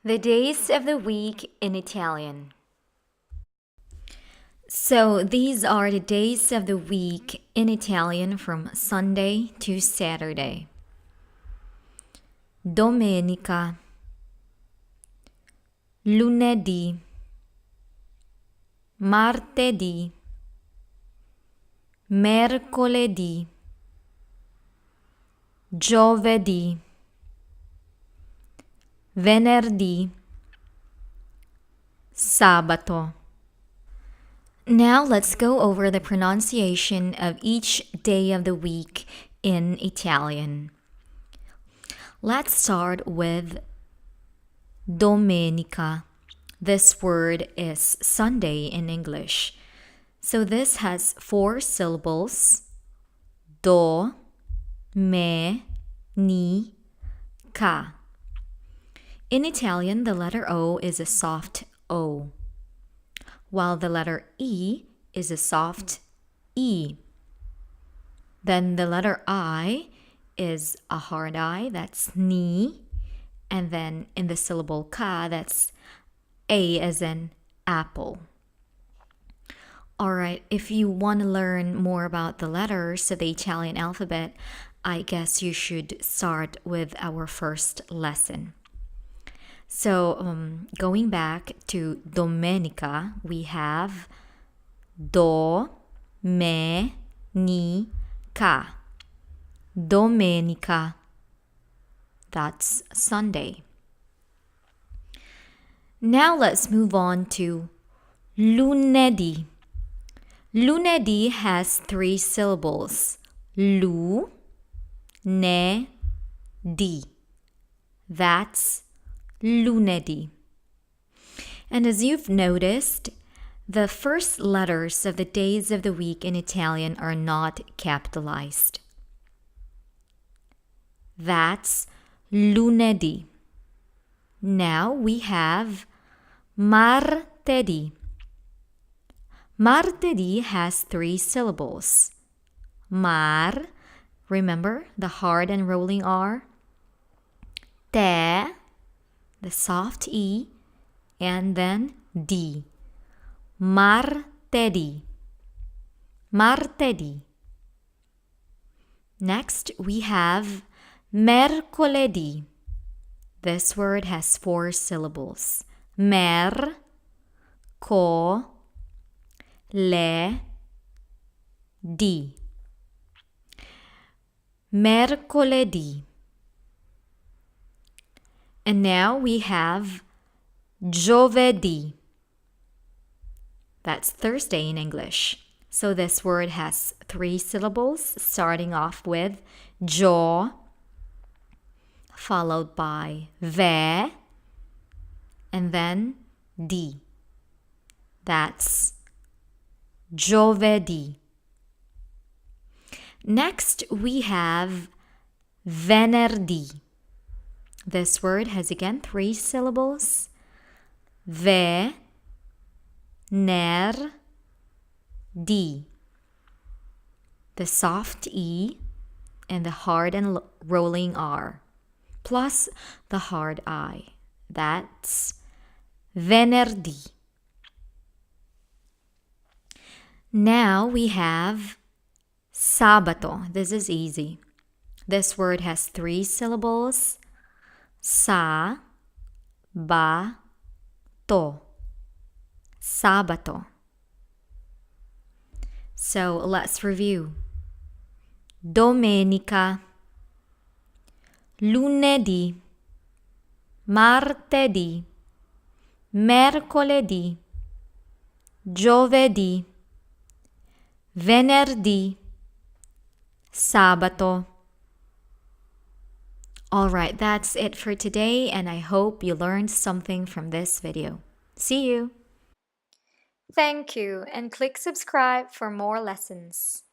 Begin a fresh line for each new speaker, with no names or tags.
The days of the week in Italian. So these are the days of the week in Italian from Sunday to Saturday. Domenica, lunedì, martedì, mercoledì, giovedì, venerdì, sabato. Now let's go over the pronunciation of each day of the week in Italian. Let's start with domenica. This word is Sunday in English. So this has 4 syllables. Do, me, ni, ca. In Italian, the letter O is a soft O, while the letter E is a soft E. Then the letter I is a hard I, that's ni, and then in the syllable ka, that's A as in apple. Alright, if you want to learn more about the letters of the Italian alphabet, I guess you should start with our first lesson. So, going back to domenica, we have do, me, ni, ca. Domenica. That's Sunday. Now let's move on to lunedì. Lunedì has 3 syllables. Lu, ne, di. That's lunedì. And as you've noticed, the first letters of the days of the week in Italian are not capitalized. That's lunedì. Now we have martedì. Martedì has 3 syllables. Mar, remember the hard and rolling R. Te, the soft E, and then di. Martedì. Martedì. Next, we have mercoledì. This word has 4 syllables. Mer, co, le, di. Mercoledì. And now we have giovedì. That's Thursday in English. So this word has 3 syllables, starting off with gio, followed by ve, and then di. That's giovedì. Next, we have venerdì. This word has again 3 syllables. Ve, ner, di. The soft E and the hard and rolling R, plus the hard I. That's venerdì. Now we have sabato. This is easy. This word has 3 syllables. Sa, ba, to. Sabato. So let's review. Domenica, lunedì, martedì, mercoledì, giovedì, venerdì, sabato. Alright, that's it for today, and I hope you learned something from this video. See you! Thank you, and click subscribe for more lessons.